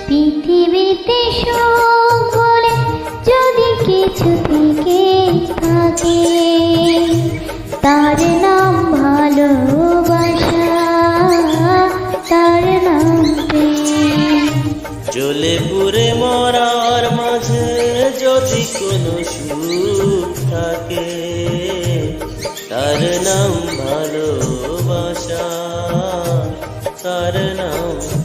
পৃথিবীতে সুখ বলে যদি কিছু থেকে থাকে, তার নাম ভালোবাসা, তার নাম প্রেম। জ্বলে পুড়ে মরার মাঝে যদি কোনো সুখ থাকে, তার নাম ভালোবাসা, তার নাম